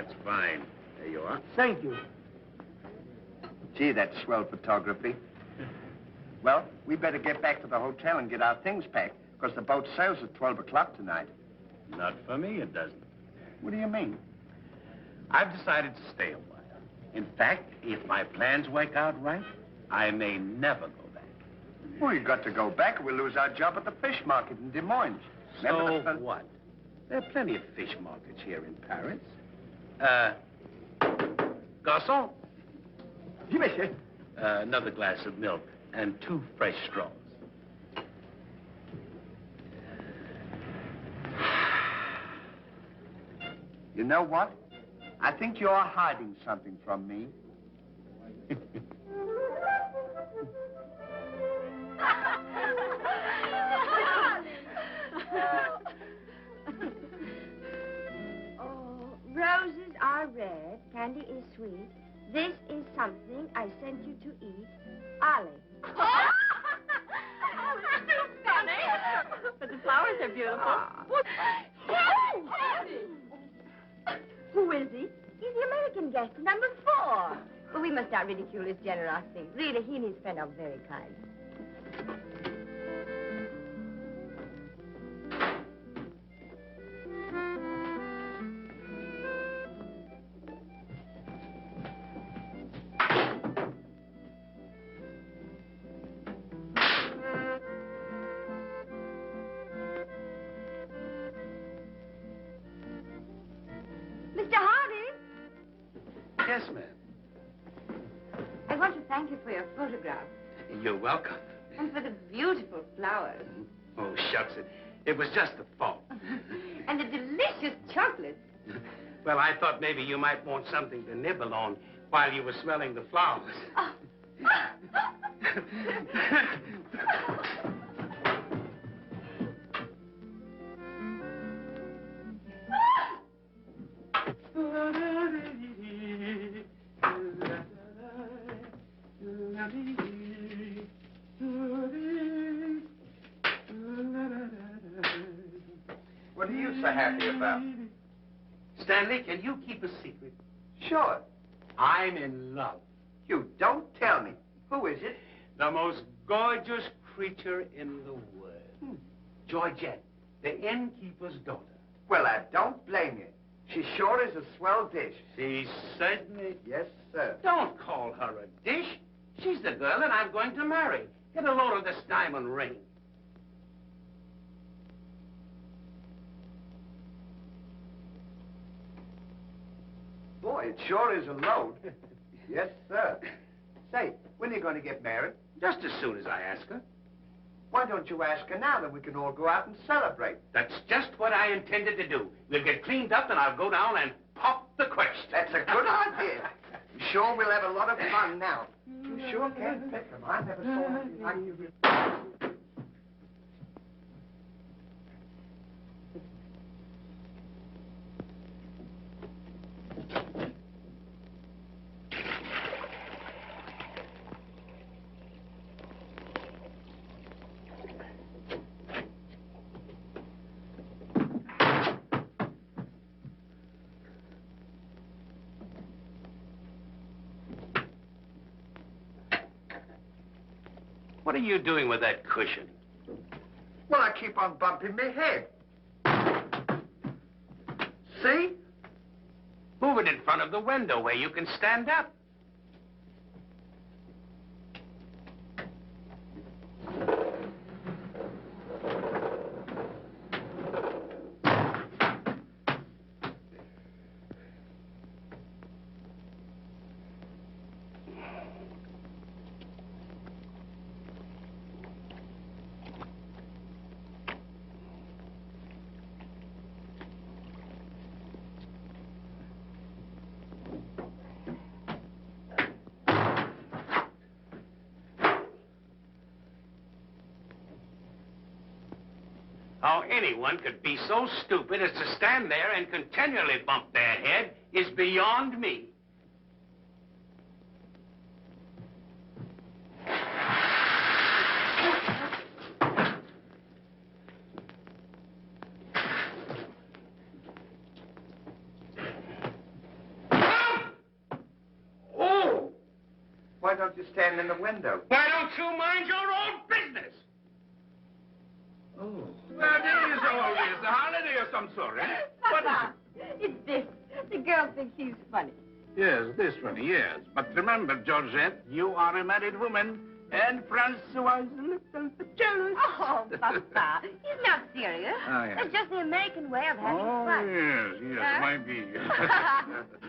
That's fine. There you are. Thank you. Gee, that's swell photography. Well, we better get back to the hotel and get our things packed, because the boat sails at 12 o'clock tonight. Not for me, it doesn't. What do you mean? I've decided to stay a while. In fact, if my plans work out right, I may never go back. Well, you got to go back or we'll lose our job at the fish market in Des Moines. So what? There are plenty of fish markets here in Paris. Garçon? Oui, monsieur. Another glass of milk and 2 fresh straws. You know what? I think you're hiding something from me. Oh, roses are red, candy is sweet. This is something I sent you to eat. Ollie. Oh, that's too funny. But the flowers are beautiful. What? Who is he? He's the American guest, number 4. Well, we must not ridicule his generosity. Really, he and his friend are very kind. Mr. Hardy? Yes, ma'am. I want to thank you for your photograph You're welcome. and for the beautiful flowers. Oh, shucks. It was just a fault. And the delicious chocolate. Well, I thought maybe you might want something to nibble on while you were smelling the flowers. Oh. What are you so happy about? Stanley, can you keep a secret? Sure. I'm in love. You don't tell me. Who is it? The most gorgeous creature in the world. Georgette, the innkeeper's daughter. Well, I don't blame you. She sure is a swell dish. She certainly... Yes, sir. Don't call her a dish. She's the girl that I'm going to marry. Get a load of this diamond ring. Boy, it sure is a load. Yes, sir. Say, when are you going to get married? Just as soon as I ask her. Why don't you ask her now, then we can all go out and celebrate? That's just what I intended to do. We'll get cleaned up and I'll go down and pop the question. That's a good idea. I'm sure we'll have a lot of fun now. You sure can't pick them. I never saw anything like you. What are you doing with that cushion? Well, I keep on bumping my head. See? Move it in front of the window where you can stand up. How anyone could be so stupid as to stand there and continually bump their head is beyond me. why don't you stand in the window? Why don't you mind your own business? Oh. Well, it is all this. A holiday of some sort, eh? What is it? It's this. The girl thinks he's funny. Yes, this one, yes. But remember, Georgette, you are a married woman, and Francois is a little jealous. Oh, Papa, he's not serious. Oh, yes. It's just the American way of having Oh, fun. yes, Huh? might be.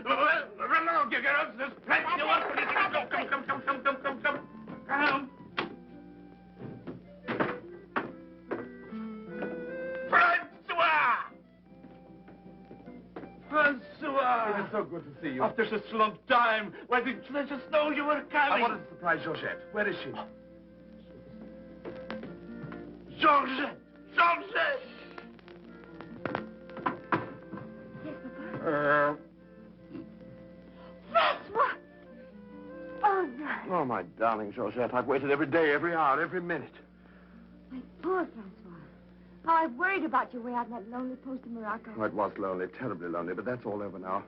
Well, run along, you girls. There's plenty of opportunity. Come. Francois! Francois! It is so good to see you. After such a long time, why didn't you let us know you were coming? I wanted to surprise Georgette. Where is she? Georgette! Georgette! Yes, Papa. Francois! Oh, darling. Oh, my darling Georgette, I've waited every day, every hour, every minute. My poor Francois. How I worried about you way out in that lonely post in Morocco. Oh, it was lonely, terribly lonely, but that's all over now.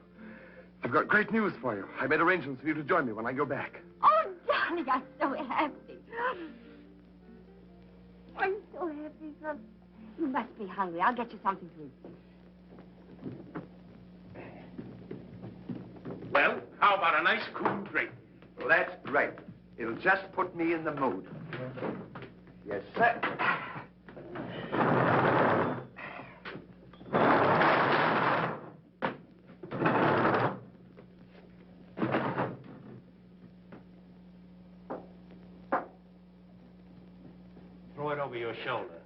I've got great news for you. I made arrangements for you to join me when I go back. Oh, darling, I'm so happy. I'm so happy, son. You must be hungry. I'll get you something to eat. Well, how about a nice cool drink? Well, that's great. It'll just put me in the mood. Yes, sir. Throw it over your shoulder.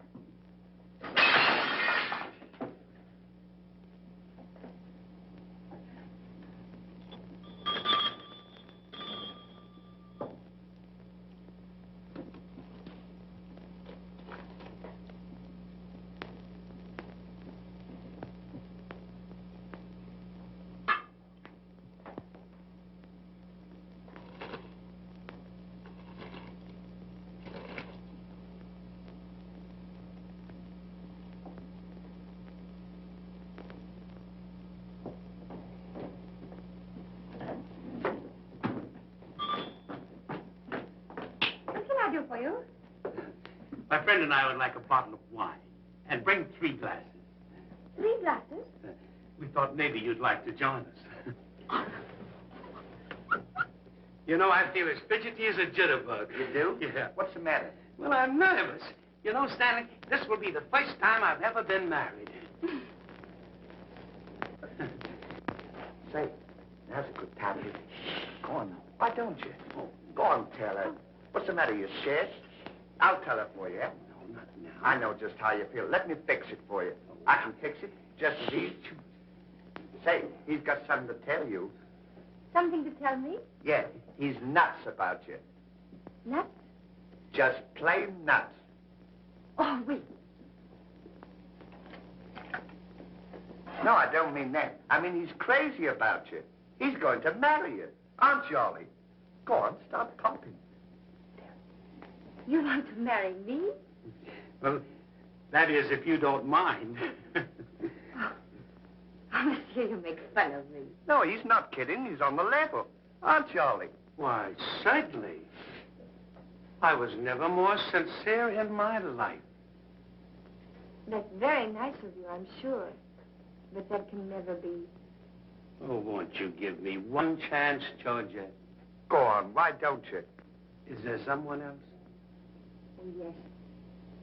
What can I do for you? My friend and I would like a bottle of wine. And bring 3 glasses. 3 glasses? We thought maybe you'd like to join us. You know, I feel as fidgety as a jitterbug. You do? Yeah. What's the matter? Well, I'm nervous. You know, Stanley, this will be the first time I've ever been married. Say, now's a good time to... Go on now. Why don't you? Oh, go on, tell her. What's the matter, you scared? I'll tell her for you. No, not now. I know just how you feel. Let me fix it for you. I can fix it just as easy. Say, he's got something to tell you. Something to tell me? Yeah, he's nuts about you. Nuts? Just plain nuts. Oh, wait. No, I don't mean that. I mean he's crazy about you. He's going to marry you. Aren't you, Ollie? Go on, start pumping. You want to marry me? Well, that is, if you don't mind. Oh, monsieur, you make fun of me. No, he's not kidding. He's on the level. Aren't you, Ollie? Why, certainly. I was never more sincere in my life. That's very nice of you, I'm sure. But that can never be. Oh, won't you give me one chance, Georgia? Go on, why don't you? Is there someone else? Oh, yes.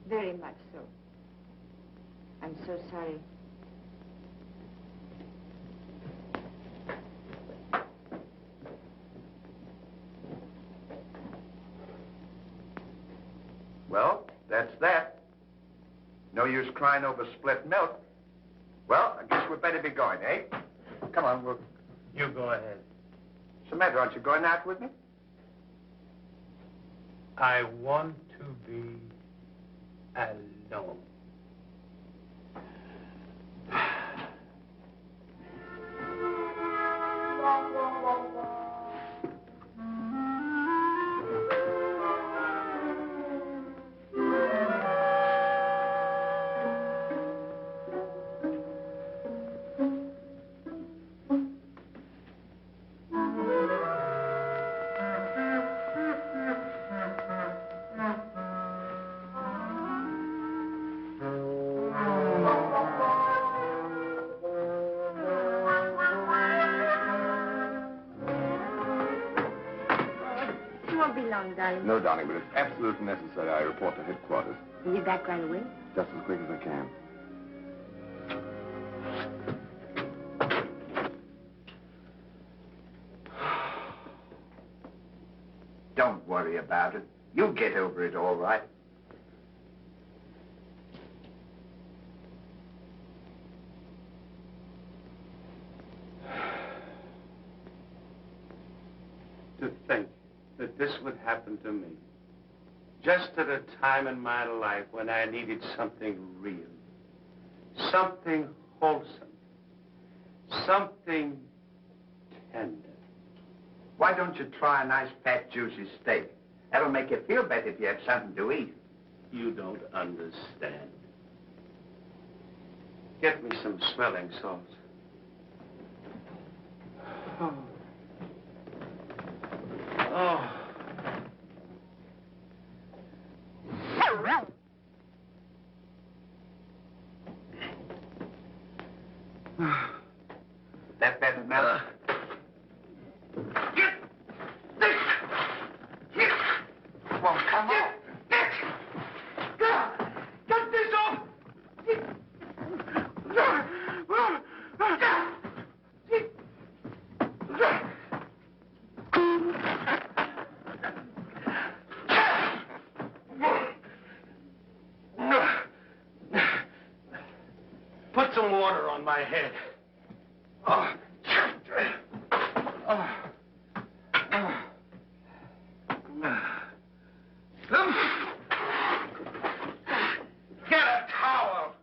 Very much so. I'm so sorry. Well, that's that. No use crying over split milk. Well, I guess we'd better be going, eh? Come on, we'll... You go ahead. What's the matter? Aren't you going out with me? I want to be alone. long, darling. No, darling, but it's absolutely necessary I report to headquarters. Are you back right away? Just as quick as I can. Don't worry about it. You'll get over it all right. To think that this would happen to me. Just at a time in my life when I needed something real. Something wholesome. Something tender. Why don't you try a nice, fat, juicy steak? That'll make you feel better if you have something to eat. You don't understand. Get me some smelling salts. Oh. Oh. That better now? Get this! Get! Won't come off. Get this off! Put some water on my head. Oh. Oh. Get a towel.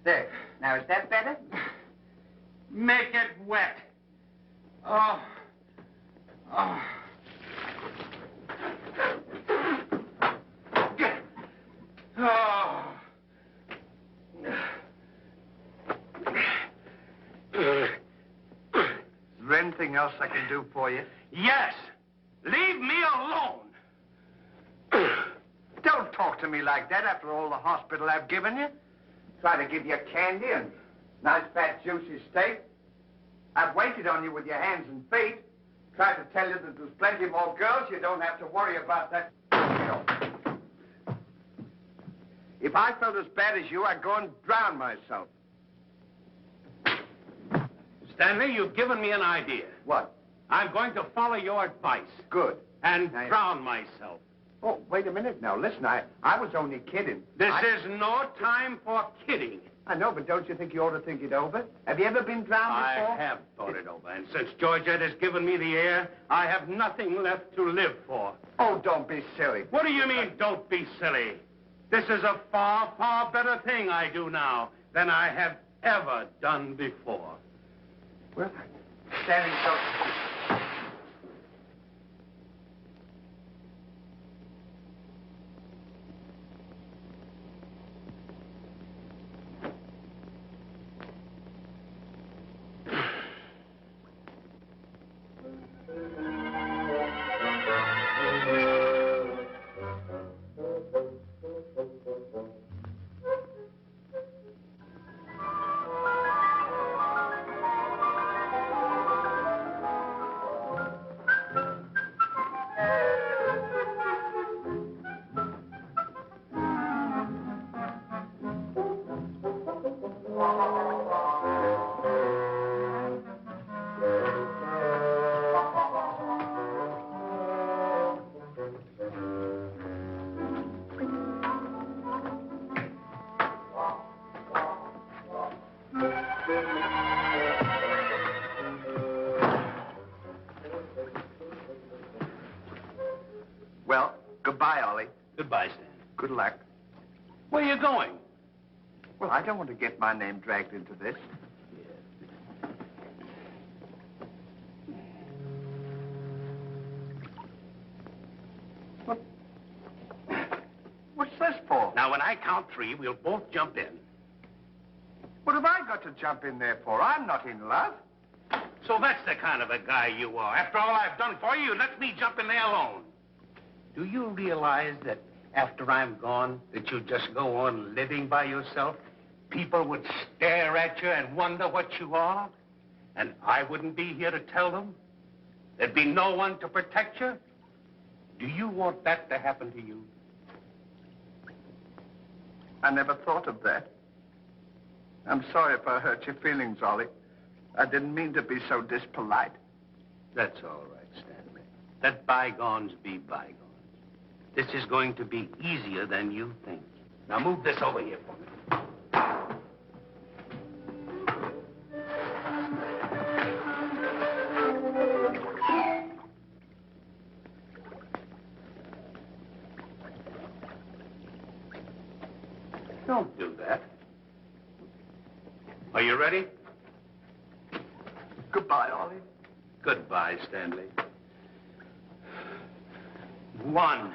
There. Now, is that better? Make it wet. Oh. Oh. Oh. Is there anything else I can do for you? Yes. Leave me alone. Don't talk to me like that after all the hospital I've given you. Try to give you candy and nice, fat, juicy steak. I've waited on you with your hands and feet. Tried to tell you that there's plenty more girls. You don't have to worry about that. If I felt as bad as you, I'd go and drown myself. Stanley, you've given me an idea. What? I'm going to follow your advice. Good. And Now, drown myself. Oh, wait a minute now. Listen, I was only kidding. This is no time for kidding. I know, but don't you think you ought to think it over? Have you ever been drowned before? I have thought it over, and since Georgette has given me the air, I have nothing left to live for. Oh, don't be silly. What do you mean, don't be silly? This is a far, far better thing I do now than I have ever done before. Well, standing so... Well, goodbye, Ollie. Goodbye, Stan. Good luck. Where are you going? Well, I don't want to get my name dragged into this. What's this for? Now, when I count three, we'll both jump in. What have I got to jump in there for? I'm not in love. So that's the kind of a guy you are. After all I've done for you, let me jump in there alone. Do you realize that after I'm gone, that you just go on living by yourself? People would stare at you and wonder what you are. And I wouldn't be here to tell them? There'd be no one to protect you? Do you want that to happen to you? I never thought of that. I'm sorry if I hurt your feelings, Ollie. I didn't mean to be so dispolite. That's all right, Stanley. Let bygones be bygones. This is going to be easier than you think. Now move this over here for me. Don't do that. Are you ready? Goodbye, Ollie. Goodbye, Stanley. 1,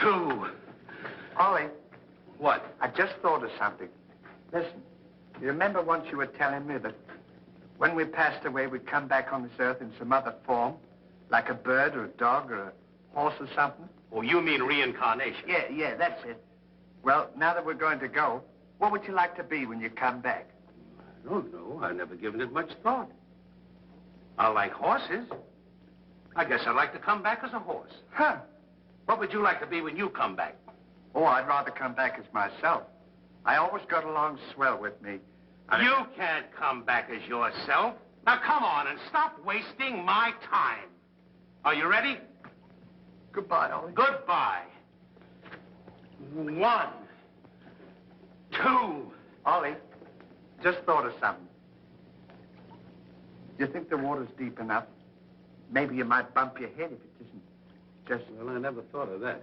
2. Ollie, What? I just thought of something. Listen, you remember once you were telling me that when we passed away, we'd come back on this earth in some other form, like a bird or a dog or a horse or something? Oh, you mean reincarnation? Yeah, that's it. Well, now that we're going to go, what would you like to be when you come back? I don't know. I've never given it much thought. I like horses. I guess I'd like to come back as a horse. Huh. What would you like to be when you come back? Oh, I'd rather come back as myself. I always got along swell with me. You can't come back as yourself. Now, come on and stop wasting my time. Are you ready? Goodbye, Ollie. Goodbye. 1, 2. Ollie, just thought of something. Do you think the water's deep enough? Maybe you might bump your head if it isn't just... Well, I never thought of that.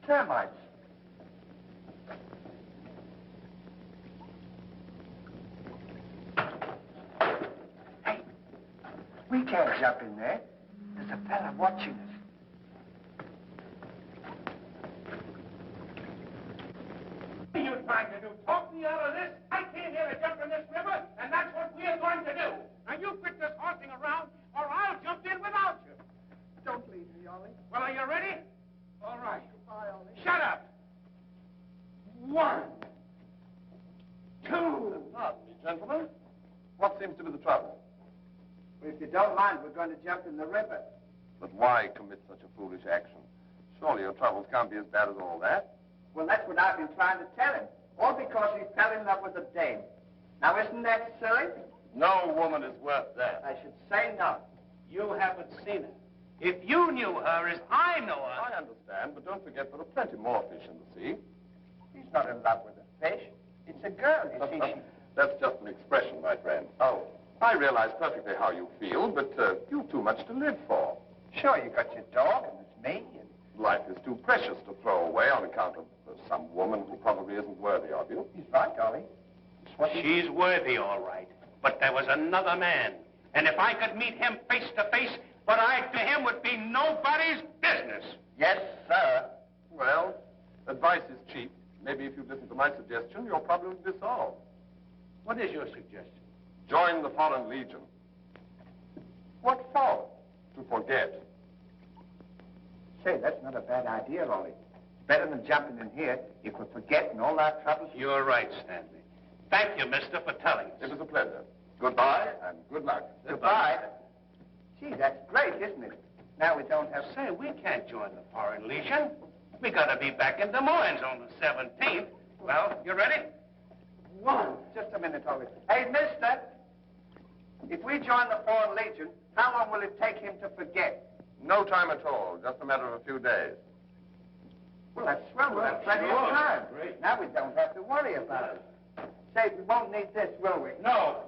Termites. Hey, we can't jump in there. There's a fella watching us. What are you trying to do? Talk me out of this? I came here to jump in this river, and that's what we're going to do. Now, you quit this horsing around, or I'll jump in without you. Don't leave me, Ollie. Well, are you ready? All right. Goodbye, Ollie. Shut up. 1, 2. Pardon me, gentlemen. What seems to be the trouble? Well, if you don't mind, we're going to jump in the river. But why commit such a foolish action? Surely your troubles can't be as bad as all that. Well, that's what I've been trying to tell him. All because he fell in love with a dame. Now, isn't that silly? No woman is worth that. I should say not. You haven't seen her. If you knew her as I know her... I understand, but don't forget there are plenty more fish in the sea. He's not in love with a fish. It's a girl, you see. That's just an expression, my friend. Oh, I realize perfectly how you feel, but you've too much to live for. sure, you got your dog, and it's me, and... Life is too precious to throw away on account of some woman who probably isn't worthy of you. He's right, Ollie. It's what She's worthy, all right. But there was another man. And if I could meet him face to face, what I to him would be nobody's business. Yes, sir. Well, advice is cheap. Maybe if you'd listen to my suggestion, your problem would be solved. What is your suggestion? Join the Foreign Legion. What for? To forget. Say, that's not a bad idea, Ollie. It's better than jumping in here if we're forgetting all our troubles. You're right, Stanley. Thank you, mister, for telling us. It was a pleasure. Goodbye and good luck. Goodbye. Gee, that's great, isn't it? Now we don't have... Say, we can't join the Foreign Legion. We gotta be back in Des Moines on the 17th. Well, you ready? Just a minute, Ollie. Hey, mister, if we join the Foreign Legion, how long will it take him to forget? No time at all. Just a matter of a few days. Well, that's swell. We'll have plenty of time. Great. Now we don't have to worry about it. Say, we won't need this, will we? No.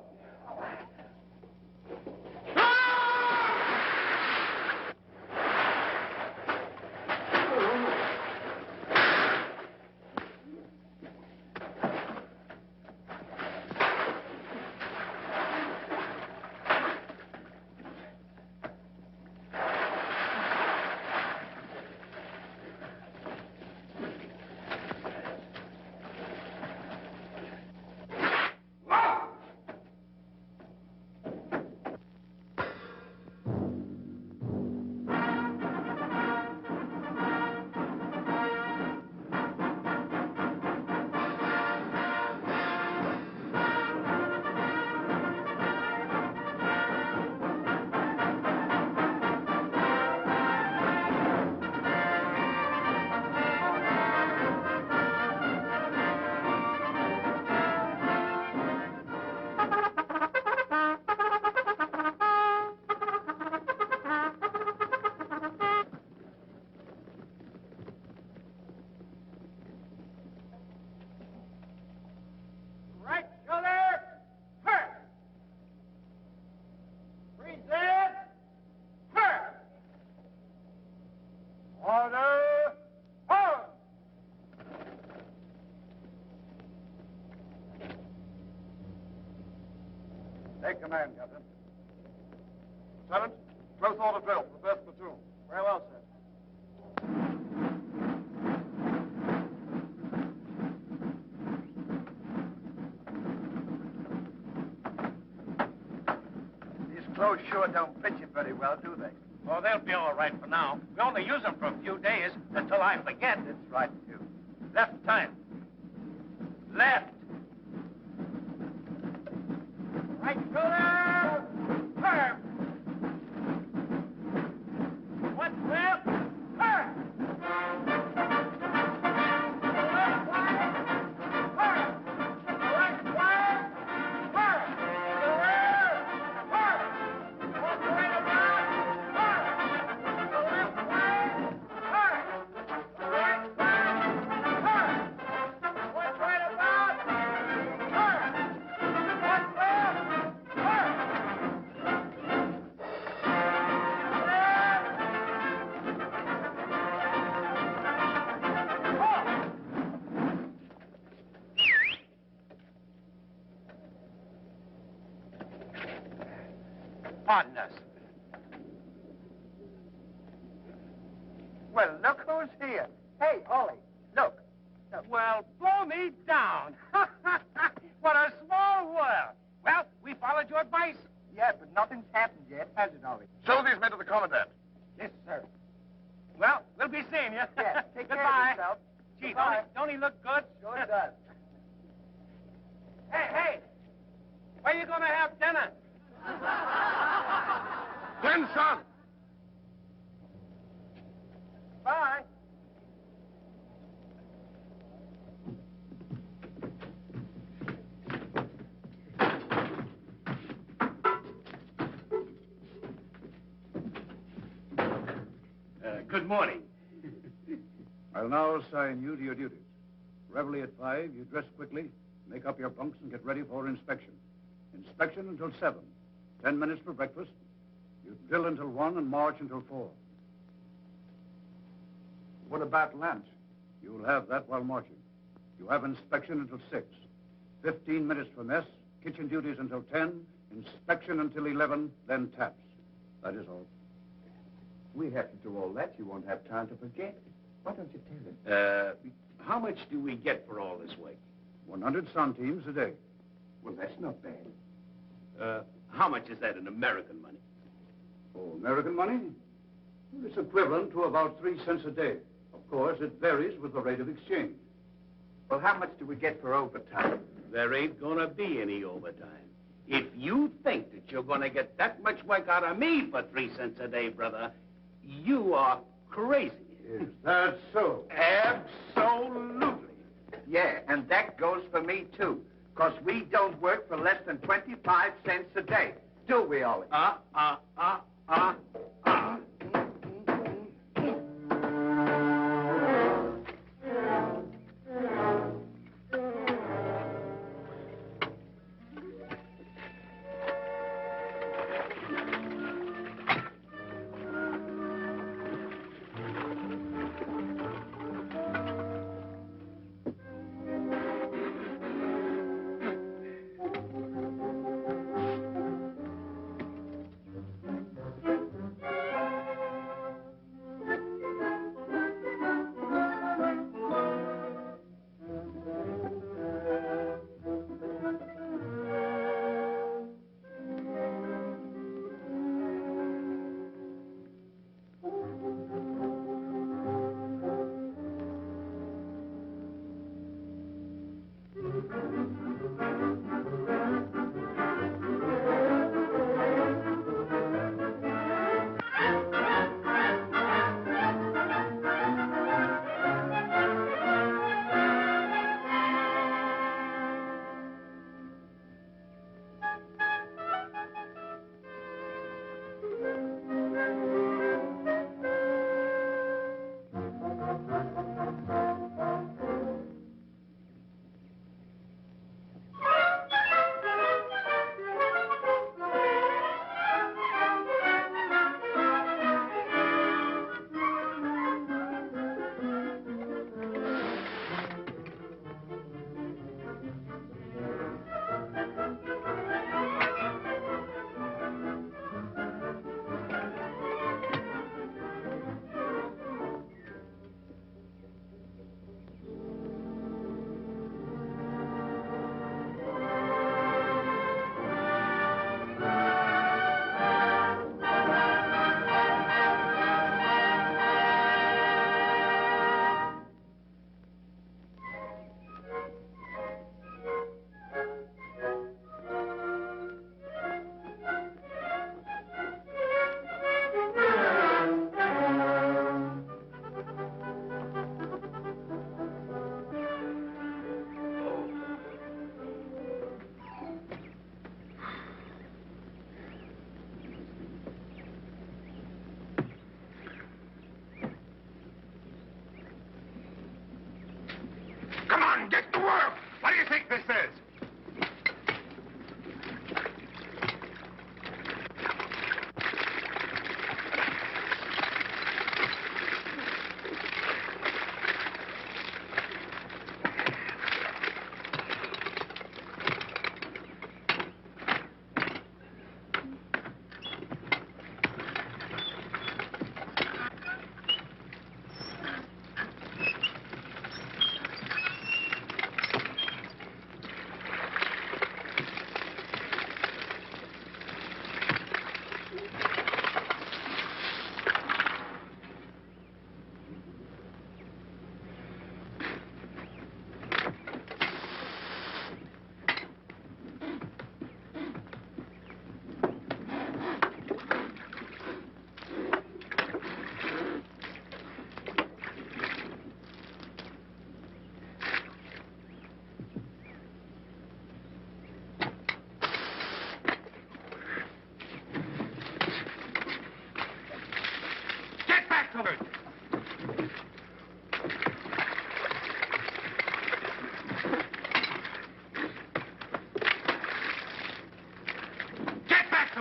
Take command, Captain. Lieutenant, close order drill for the first platoon. Very well, sir. These clothes sure don't fit you very well, do they? Well, they'll be all right for now. We only use them for a few days until I forget. That's right, too. Left time. Left. Right shoulder. Firm. What's left? Firm. Left side. Firm. The right side. Firm. The rear. Firm. What's right about? Firm. The left side. Firm. The right side. Firm. What's right about? Firm. What's left? Firm. Pardon us. Well, look who's here. Hey, Ollie, look. Well, blow me down. What a small world. Well, we followed your advice. Yeah, but nothing's happened yet, has it, Ollie? Show these men to the commandant. Yes, sir. Well, we'll be seeing you. Yeah, take care Goodbye. of yourself. Gee, Goodbye. don't he look good? Sure does. Hey, where you going to have dinner? Attention! Bye. Good morning. I'll now assign you to your duties. Reveille at 5, you dress quickly, make up your bunks, and get ready for inspection. Inspection until 7. 10 minutes for breakfast. You drill until 1 and march until 4. What about lunch? You'll have that while marching. You have inspection until 6. 15 minutes for mess, kitchen duties until 10, inspection until 11, then taps. That is all. We have to do all that. You won't have time to forget. Why don't you tell him? How much do we get for all this work? 100 centimes a day. Well, that's not bad. How much is that in American money? Oh, American money? Well, it's equivalent to about 3 cents a day. Of course, it varies with the rate of exchange. Well, how much do we get for overtime? There ain't gonna be any overtime. If you think that you're gonna get that much work out of me for 3 cents a day, brother, you are crazy. Is that so? Absolutely. Yeah, and that goes for me, too. Because we don't work for less than 25 cents a day. Do we, Ollie?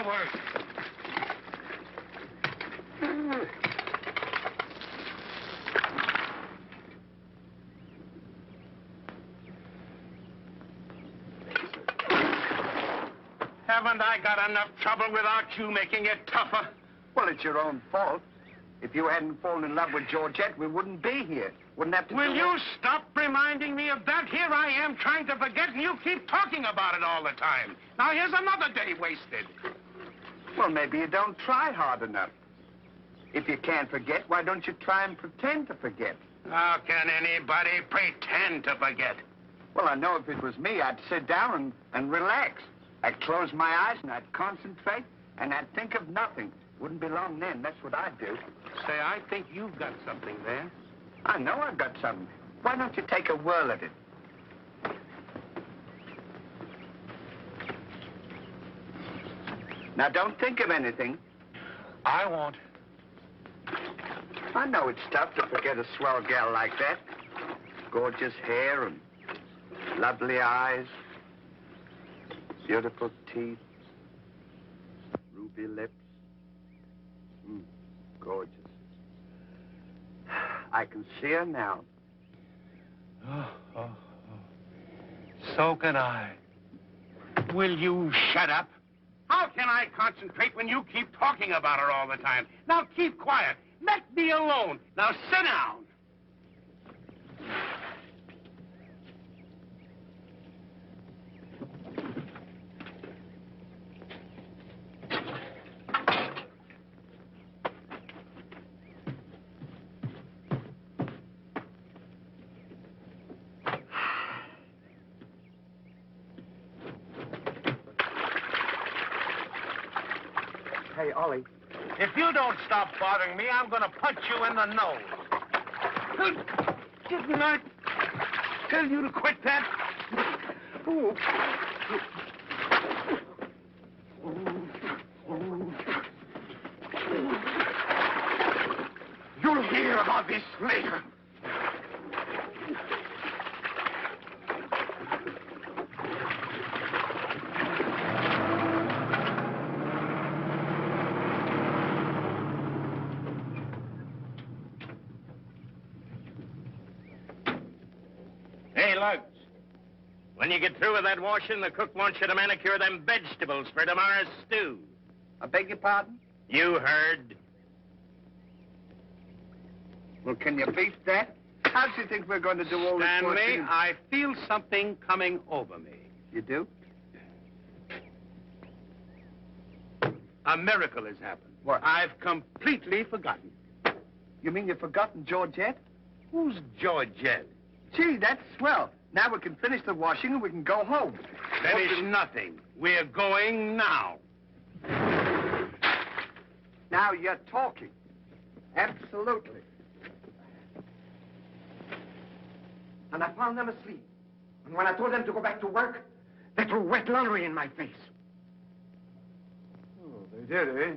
work. Haven't I got enough trouble without you making it tougher? Well, it's your own fault. If you hadn't fallen in love with Georgette, we wouldn't be here. Wouldn't have to Will do you stop reminding me of that? Here I am trying to forget, and you keep talking about it all the time. Now, here's another day wasted. Well, maybe you don't try hard enough. If you can't forget, why don't you try and pretend to forget? How can anybody pretend to forget? Well, I know if it was me, I'd sit down and relax. I'd close my eyes and I'd concentrate and I'd think of nothing. Wouldn't be long then. That's what I'd do. Say, I think you've got something there. I know I've got something. Why don't you take a whirl at it? Now, don't think of anything. I won't. I know it's tough to forget a swell gal like that. Gorgeous hair and lovely eyes, beautiful teeth, ruby lips. Gorgeous. I can see her now. So can I. Will you shut up? How can I concentrate when you keep talking about her all the time? Now keep quiet. Let me alone. Now sit down. Hey, Ollie. If you don't stop bothering me, I'm going to punch you in the nose. Didn't I tell you to quit that? Ooh. You'll hear about this later. When you get through with that washing, the cook wants you to manicure them vegetables for tomorrow's stew. I beg your pardon? You heard. Well, can you beat that? How do you think we're going to do all this Stanley, washing? I feel something coming over me. You do? A miracle has happened. What? I've completely forgotten. You mean you've forgotten Georgette? Who's Georgette? Gee, that's swell. Now we can finish the washing and we can go home. Finish nothing. We're going now. Now you're talking. Absolutely. And I found them asleep. And when I told them to go back to work, they threw wet laundry in my face. Oh, they did, eh?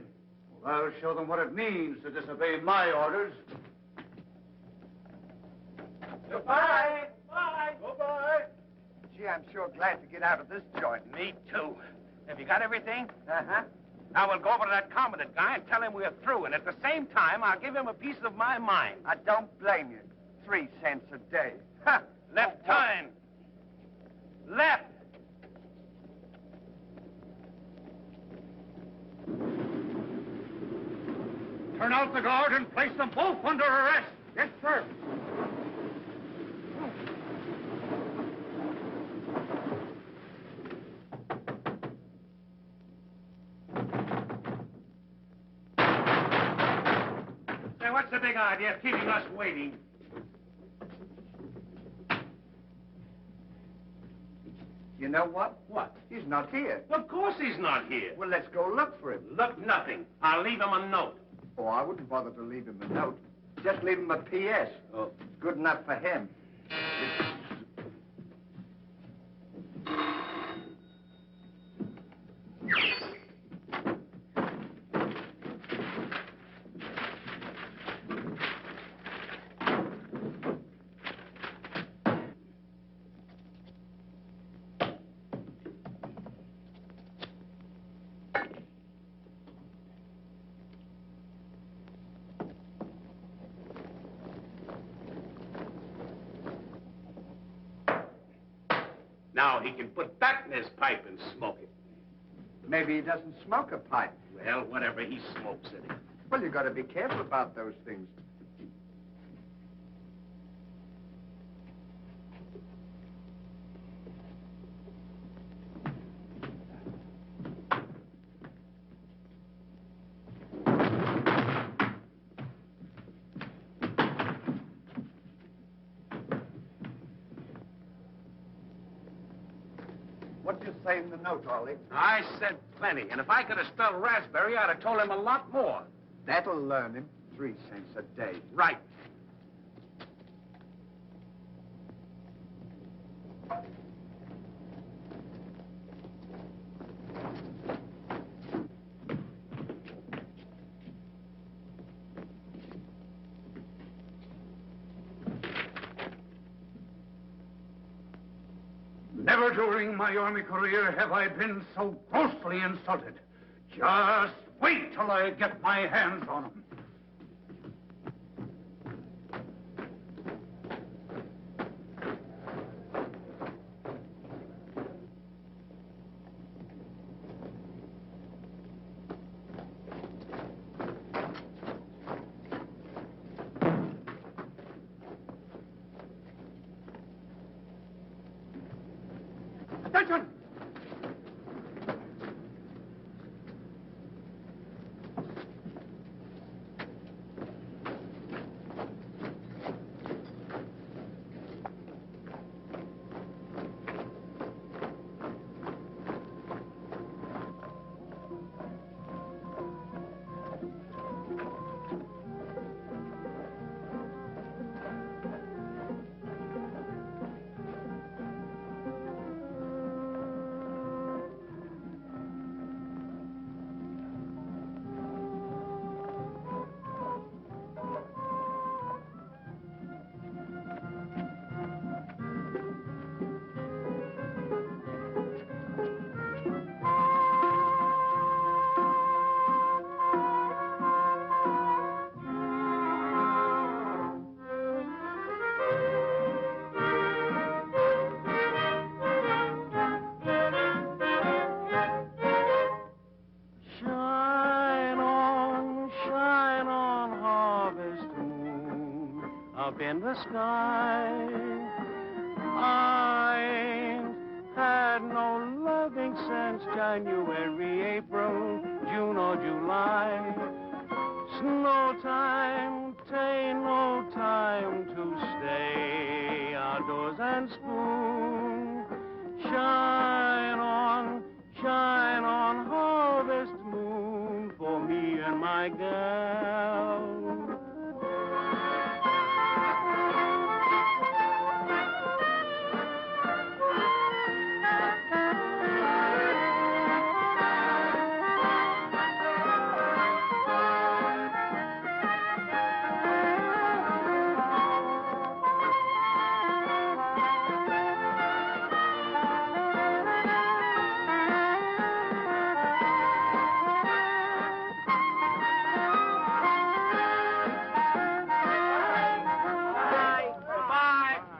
Well, I'll show them what it means to disobey my orders. Goodbye. Bye. Goodbye. Gee, I'm sure glad to get out of this joint. Me too. Have you got everything? Uh-huh. Now we'll go over to that commandant guy and tell him we're through. And at the same time, I'll give him a piece of my mind. I don't blame you. 3 cents a day. Ha! Left turn. Left. Turn out the guard and place them both under arrest. Yes, sir. Say, what's the big idea of keeping us waiting? You know what? What? He's not here. Of course he's not here. Well, let's go look for him. Look, nothing. I'll leave him a note. Oh, I wouldn't bother to leave him a note. Just leave him a P.S. Oh. Good enough for him. Now he can put that in his pipe and smoke it. Maybe he doesn't smoke a pipe. Well, whatever, he smokes it. Well, you got to be careful about those things. What do you say in the note, Ollie? I said plenty, and if I could have spelled raspberry, I'd have told him a lot more. That'll learn him. 3 cents a day. Right. Never during my army career have I been so grossly insulted. Just wait till I get my hands on him. Attention! Up in the sky, I ain't had no loving since January, April, June or July. Snow time, tain't no time to stay outdoors and spoon. Shine on, harvest moon for me and my gal.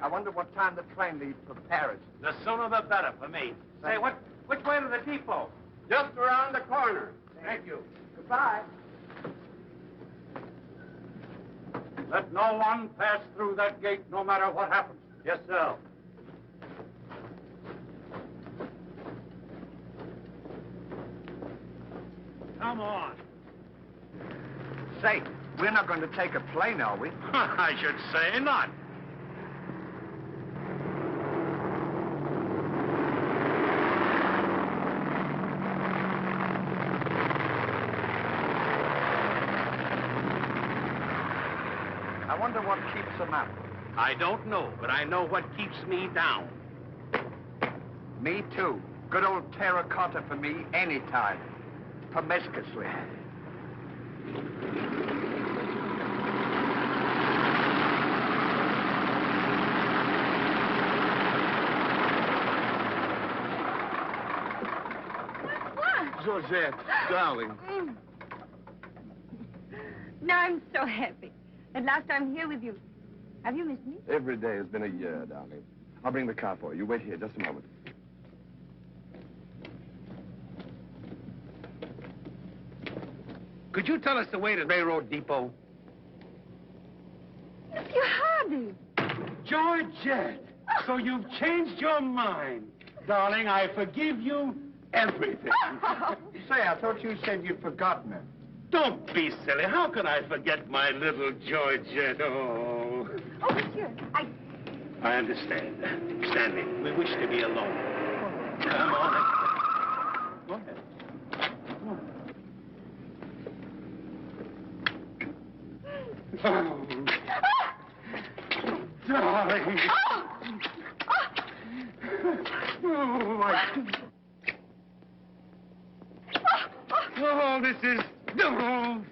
I wonder what time the train leaves for Paris. The sooner the better for me. Say, which way to the depot? Just around the corner. Thank you. Goodbye. Let no one pass through that gate, no matter what happens. Yes, sir. Come on. Say, we're not going to take a plane, are we? I should say not. I wonder what keeps them up. I don't know, but I know what keeps me down. Me too. Good old terracotta for me anytime. Promiscuously. Georgette, darling. Now I'm so happy. At last I'm here with you. Have you missed me? Every day has been a year, darling. I'll bring the car for you. Wait here just a moment. Could you tell us the way to railroad depot? Mr. Hardy. Georgette, so you've changed your mind. Darling, I forgive you everything. Say, I thought you said you'd forgotten her. Don't be silly. How can I forget my little Georgette? Oh. Oh, monsieur, I understand. Stanley, we wish to be alone. Come on. Go ahead. Oh. Darling. Oh, this is... Oh.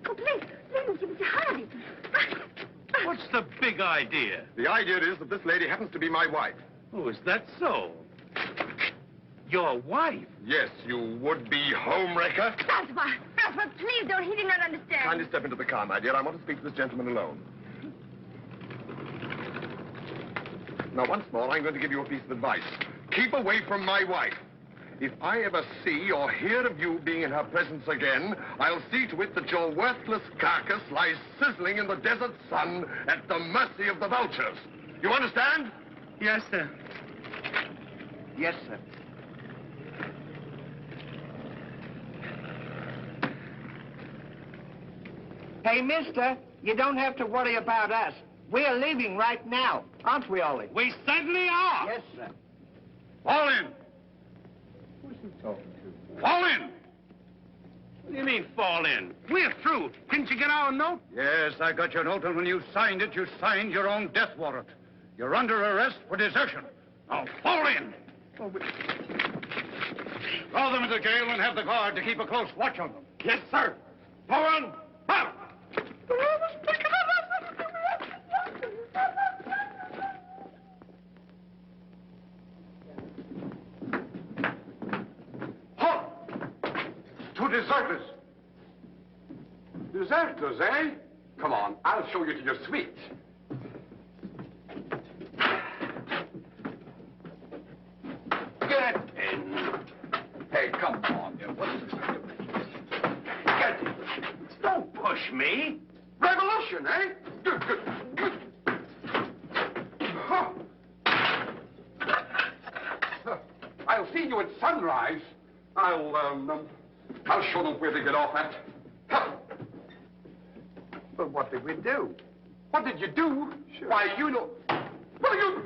Oh, please, Mr. Hardy. What's the big idea? The idea is that this lady happens to be my wife. Oh, is that so? Your wife? Yes, you would-be homewrecker. Francois, please don't. He did not understand. Kindly step into the car, my dear. I want to speak to this gentleman alone. Now, once more, I'm going to give you a piece of advice. Keep away from my wife. If I ever see or hear of you being in her presence again, I'll see to it that your worthless carcass lies sizzling in the desert sun at the mercy of the vultures. You understand? Yes, sir. Yes, sir. Hey, mister, you don't have to worry about us. We're leaving right now, aren't we, Ollie? We certainly are. Yes, sir. Fall in. Who's he talking to? Fall in. What do you mean, fall in? We're through. Didn't you get our note? Yes, I got your note, and when you signed it, you signed your own death warrant. You're under arrest for desertion. Now, fall in. Throw them into jail and have the guard to keep a close watch on them. Yes, sir. Forward. Out. Halt! Two deserters. Deserters, eh? Come on, I'll show you to your suite. Get in. Hey, come on, you. What's this? Get in. Don't push me. Revolution, eh? Huh. I'll see you at sunrise. I'll show them where they get off at. Huh. But what did we do? What did you do? Sure. Why, you know... Well, you...